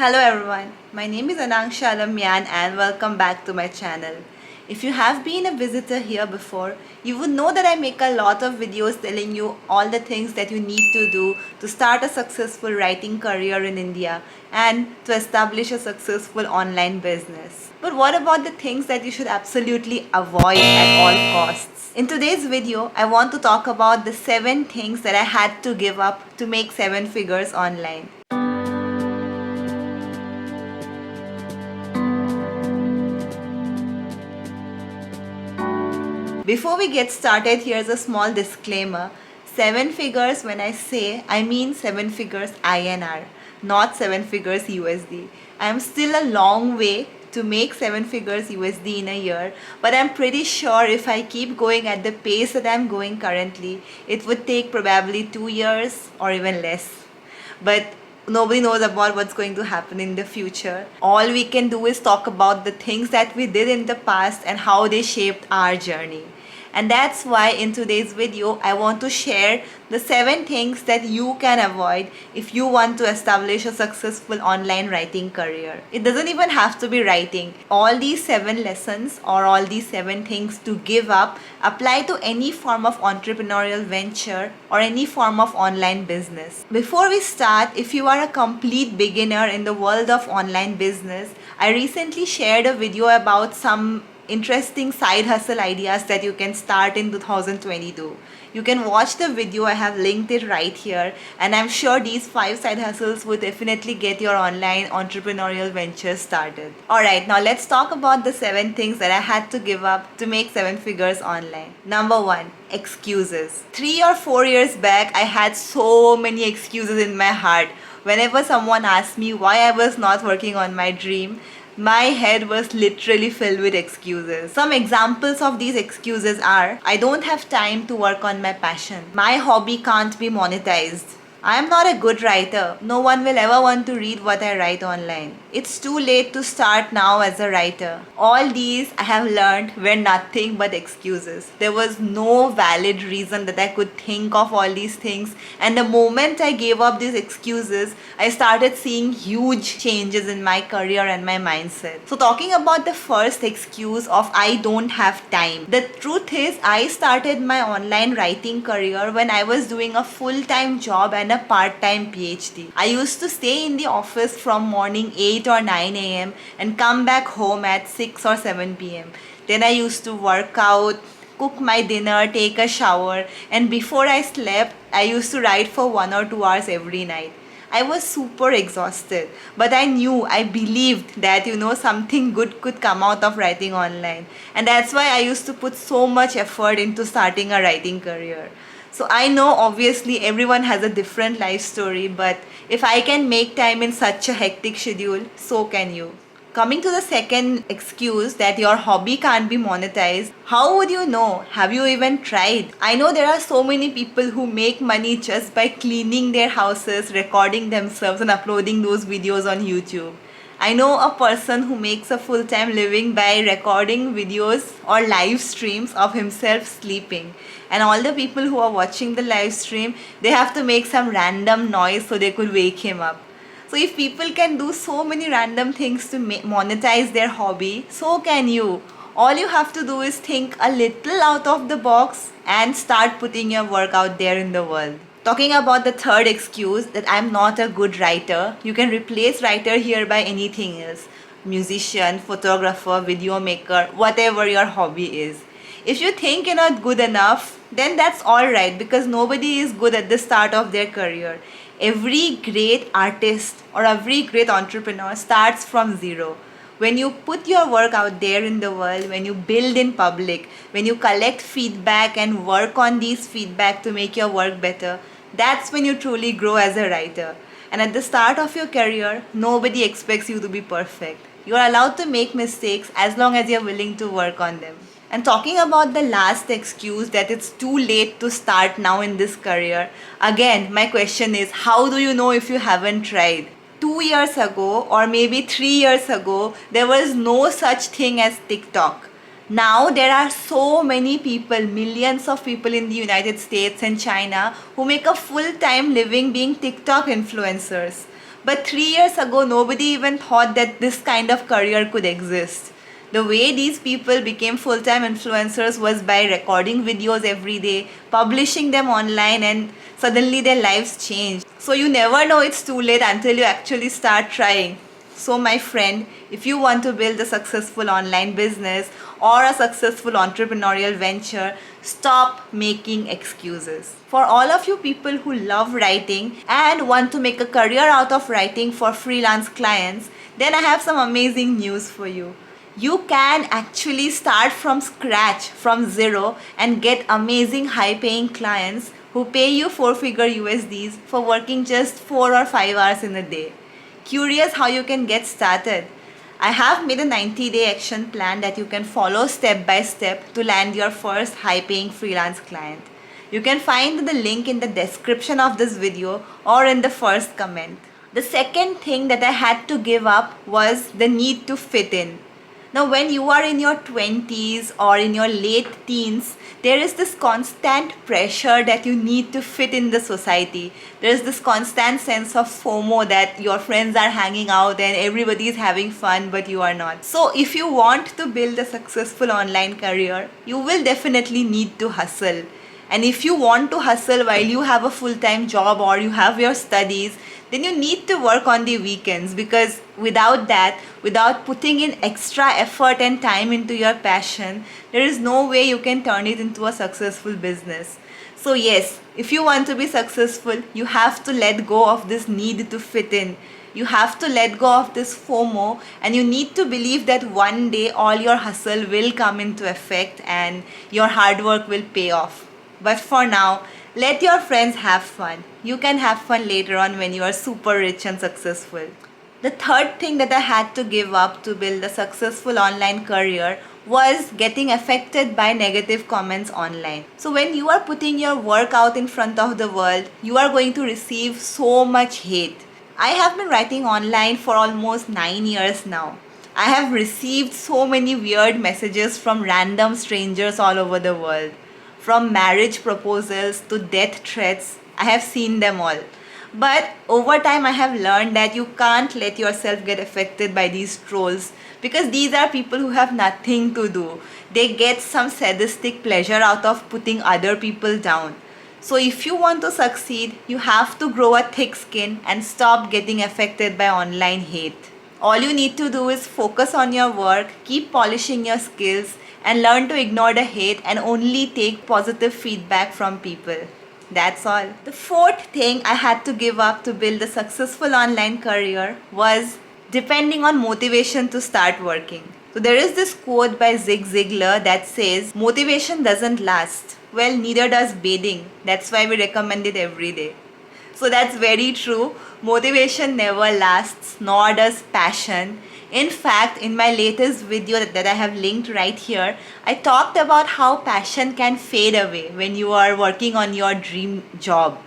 Hello everyone, my name is Anangsha Alamyan and welcome back to my channel. If you have been a visitor here before, you would know that I make a lot of videos telling you all the things that you need to do to start a successful writing career in India and to establish a successful online business. But what about the things that you should absolutely avoid at all costs? In today's video, I want to talk about the 7 things that I had to give up to make 7 figures online. Before we get started, here's a small disclaimer. 7 figures, when I say, I mean 7 figures INR, not 7 figures USD. I am still a long way to make 7 figures USD in a year, but I'm pretty sure if I keep going at the pace that I'm going currently, it would take probably 2 years or even less. But nobody knows about what's going to happen in the future. All we can do is talk about the things that we did in the past and how they shaped our journey. And that's why in today's video, I want to share the 7 things that you can avoid if you want to establish a successful online writing career. It doesn't even have to be writing. All these 7 lessons or all these 7 things to give up apply to any form of entrepreneurial venture or any form of online business. Before we start, if you are a complete beginner in the world of online business, I recently shared a video about some interesting side hustle ideas that you can start in 2022. You can watch the video, I have linked it right here, and I'm sure these 5 side hustles would definitely get your online entrepreneurial venture started. Alright, now let's talk about the 7 things that I had to give up to make 7 figures online. Number 1, excuses. 3 or 4 years back, I had so many excuses in my heart. Whenever someone asked me why I was not working on my dream, my head was literally filled with excuses. Some examples of these excuses are: I don't have time to work on my passion. My hobby can't be monetized. I am not a good writer. No one will ever want to read what I write online. It's too late to start now as a writer. All these I have learned were nothing but excuses. There was no valid reason that I could think of all these things, and the moment I gave up these excuses, I started seeing huge changes in my career and my mindset. So talking about the first excuse of I don't have time. The truth is, I started my online writing career when I was doing a full-time job and a part-time PhD. I used to stay in the office from morning 8 or 9 a.m. and come back home at 6 or 7 p.m. Then I used to work out, cook my dinner, take a shower, and before I slept, I used to write for 1 or 2 hours every night. I was super exhausted, but I believed that something good could come out of writing online, and that's why I used to put so much effort into starting a writing career. So I know obviously everyone has a different life story, but if I can make time in such a hectic schedule, so can you. Coming to the second excuse, that your hobby can't be monetized, how would you know? Have you even tried? I know there are so many people who make money just by cleaning their houses, recording themselves and uploading those videos on YouTube. I know a person who makes a full-time living by recording videos or live streams of himself sleeping. And all the people who are watching the live stream, they have to make some random noise so they could wake him up. So if people can do so many random things to monetize their hobby, so can you. All you have to do is think a little out of the box and start putting your work out there in the world. Talking about the third excuse, that I'm not a good writer, you can replace writer here by anything else. Musician, photographer, video maker, whatever your hobby is. If you think you're not good enough, then that's alright, because nobody is good at the start of their career. Every great artist or every great entrepreneur starts from zero. When you put your work out there in the world, when you build in public, when you collect feedback and work on these feedback to make your work better, that's when you truly grow as a writer. And at the start of your career, nobody expects you to be perfect. You are allowed to make mistakes as long as you're willing to work on them. And talking about the last excuse, that it's too late to start now in this career, again, my question is, how do you know if you haven't tried? 2 years ago or maybe 3 years ago, there was no such thing as TikTok. Now there are so many people, millions of people in the United States and China who make a full-time living being TikTok influencers. But 3 years ago, nobody even thought that this kind of career could exist. The way these people became full-time influencers was by recording videos every day, publishing them online, and suddenly their lives changed. So you never know it's too late until you actually start trying. So my friend, if you want to build a successful online business or a successful entrepreneurial venture, stop making excuses. For all of you people who love writing and want to make a career out of writing for freelance clients, then I have some amazing news for you. You can actually start from scratch, from zero, and get amazing high paying clients who pay you 4-figure USDs for working just 4 or 5 hours in a day. Curious how you can get started? I have made a 90-day action plan that you can follow step by step to land your first high paying freelance client. You can find the link in the description of this video or in the first comment. The second thing that I had to give up was the need to fit in. Now, when you are in your 20s or in your late teens, there is this constant pressure that you need to fit in the society. There is this constant sense of FOMO that your friends are hanging out and everybody is having fun, but you are not. So, if you want to build a successful online career, you will definitely need to hustle. And if you want to hustle while you have a full-time job or you have your studies, then you need to work on the weekends, because without that, without putting in extra effort and time into your passion, there is no way you can turn it into a successful business. So yes, if you want to be successful, you have to let go of this need to fit in. You have to let go of this FOMO, and you need to believe that one day all your hustle will come into effect and your hard work will pay off. But for now, let your friends have fun. You can have fun later on when you are super rich and successful. The third thing that I had to give up to build a successful online career was getting affected by negative comments online. So when you are putting your work out in front of the world, you are going to receive so much hate. I have been writing online for almost 9 years now. I have received so many weird messages from random strangers all over the world. From marriage proposals to death threats, I have seen them all. But over time, I have learned that you can't let yourself get affected by these trolls, because these are people who have nothing to do. They get some sadistic pleasure out of putting other people down. So if you want to succeed, you have to grow a thick skin and stop getting affected by online hate. All you need to do is focus on your work, keep polishing your skills, and learn to ignore the hate and only take positive feedback from people. That's all. The fourth thing I had to give up to build a successful online career was depending on motivation to start working. So there is this quote by Zig Ziglar that says, "Motivation doesn't last." Well, neither does bathing. That's why we recommend it every day. So that's very true. Motivation never lasts, nor does passion. In fact, in my latest video that I have linked right here, I talked about how passion can fade away when you are working on your dream job.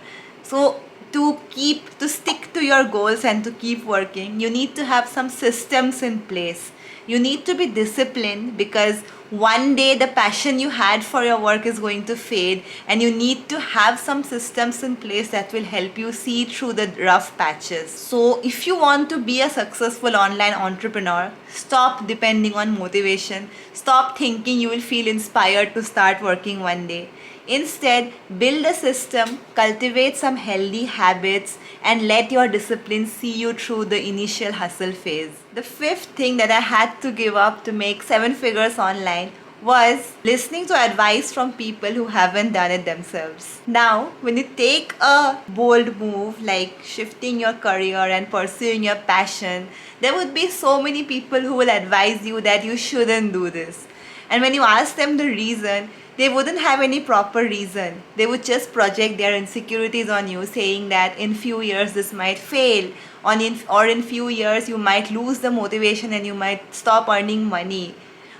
So to stick to your goals and to keep working, you need to have some systems in place. You need to be disciplined, because one day the passion you had for your work is going to fade, and you need to have some systems in place that will help you see through the rough patches. So if you want to be a successful online entrepreneur, stop depending on motivation. Stop thinking you will feel inspired to start working one day. Instead, build a system, cultivate some healthy habits, and let your discipline see you through the initial hustle phase. The fifth thing that I had to give up to make 7 figures online was listening to advice from people who haven't done it themselves. Now, when you take a bold move like shifting your career and pursuing your passion, there would be so many people who will advise you that you shouldn't do this. And when you ask them the reason, they wouldn't have any proper reason. They would just project their insecurities on you, saying that in few years this might fail, or in few years you might lose the motivation and you might stop earning money.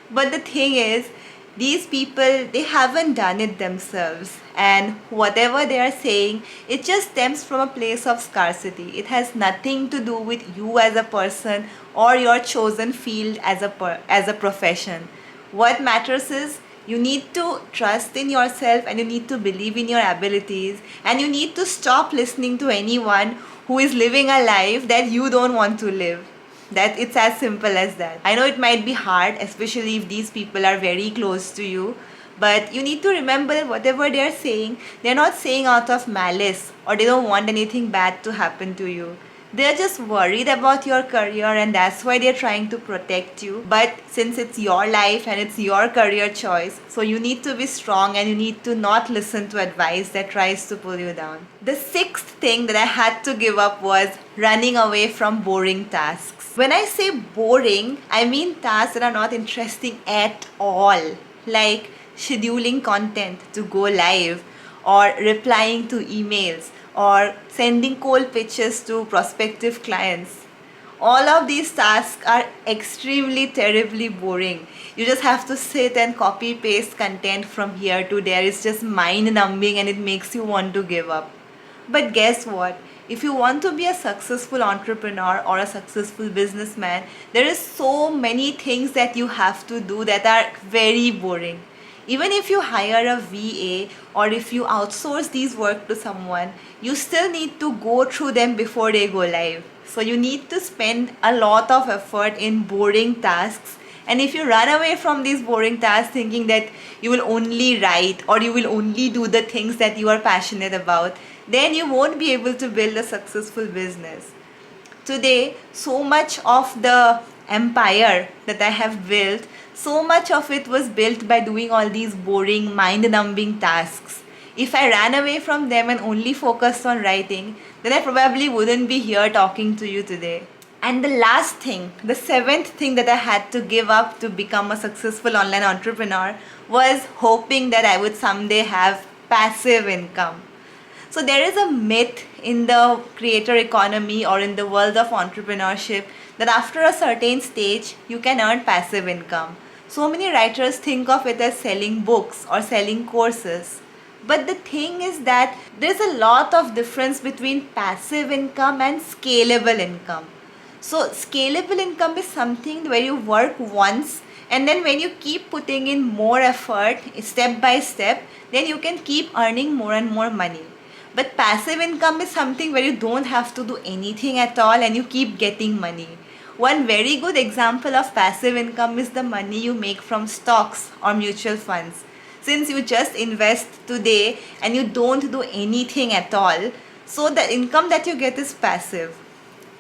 But the thing is, these people, they haven't done it themselves, and whatever they are saying, it just stems from a place of scarcity. It has nothing to do with you as a person or your chosen field as a profession. What matters is You need to trust in yourself and you need to believe in your abilities, and you need to stop listening to anyone who is living a life that you don't want to live. That it's as simple as that. I know it might be hard, especially if these people are very close to you, but you need to remember that whatever they are saying, they're not saying out of malice or they don't want anything bad to happen to you. They're just worried about your career and that's why they're trying to protect you. But since it's your life and it's your career choice, so you need to be strong and you need to not listen to advice that tries to pull you down. The sixth thing that I had to give up was running away from boring tasks. When I say boring, I mean tasks that are not interesting at all. Like scheduling content to go live, or replying to emails, or sending cold pitches to prospective clients. All of these tasks are extremely terribly boring. You just have to sit and copy paste content from here to there. It's just mind numbing and it makes you want to give up. But guess what? If you want to be a successful entrepreneur or a successful businessman, there is so many things that you have to do that are very boring. Even if you hire a VA or if you outsource these work to someone, you still need to go through them before they go live. So you need to spend a lot of effort in boring tasks. And if you run away from these boring tasks thinking that you will only write or you will only do the things that you are passionate about, then you won't be able to build a successful business. Today, so much of the empire that I have built, so much of it was built by doing all these boring, mind-numbing tasks. If I ran away from them and only focused on writing, then I probably wouldn't be here talking to you today. And the last thing, the seventh thing that I had to give up to become a successful online entrepreneur was hoping that I would someday have passive income. So there is a myth in the creator economy or in the world of entrepreneurship that after a certain stage, you can earn passive income. So many writers think of it as selling books or selling courses. But the thing is that there's a lot of difference between passive income and scalable income. So scalable income is something where you work once and then when you keep putting in more effort step by step, then you can keep earning more and more money. But passive income is something where you don't have to do anything at all and you keep getting money. One very good example of passive income is the money you make from stocks or mutual funds. Since you just invest today and you don't do anything at all, so the income that you get is passive.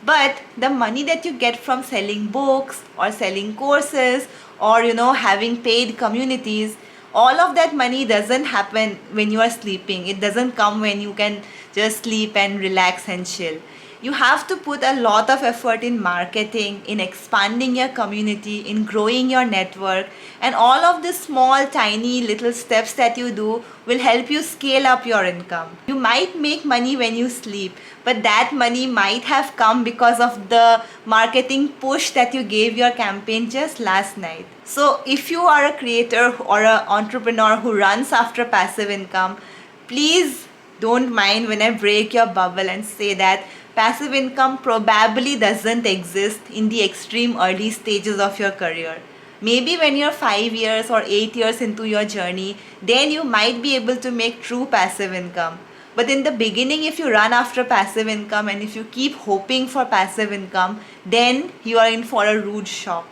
But the money that you get from selling books or selling courses or having paid communities, all of that money doesn't happen when you are sleeping. It doesn't come when you can just sleep and relax and chill. You have to put a lot of effort in marketing, in expanding your community, in growing your network, and all of the small, tiny, little steps that you do will help you scale up your income. You might make money when you sleep, but that money might have come because of the marketing push that you gave your campaign just last night. So if you are a creator or an entrepreneur who runs after passive income, please don't mind when I break your bubble and say that passive income probably doesn't exist in the extreme early stages of your career. Maybe when you're 5 years or 8 years into your journey, then you might be able to make true passive income. But in the beginning, if you run after passive income and if you keep hoping for passive income, then you are in for a rude shock.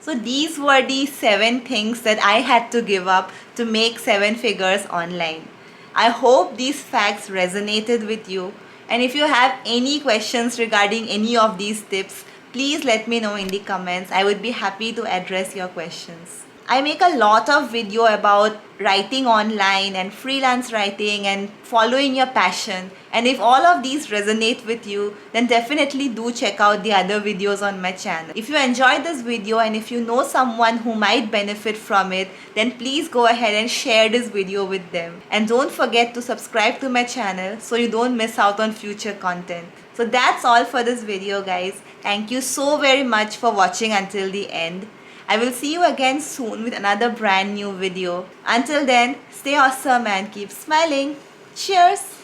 So these were the 7 things that I had to give up to make 7 figures online. I hope these facts resonated with you. And if you have any questions regarding any of these tips, please let me know in the comments. I would be happy to address your questions. I make a lot of video about writing online and freelance writing and following your passion. And if all of these resonate with you, then definitely do check out the other videos on my channel. If you enjoyed this video and if you know someone who might benefit from it, then please go ahead and share this video with them. And don't forget to subscribe to my channel so you don't miss out on future content. So that's all for this video, guys. Thank you so very much for watching until the end. I will see you again soon with another brand new video. Until then, stay awesome and keep smiling. Cheers!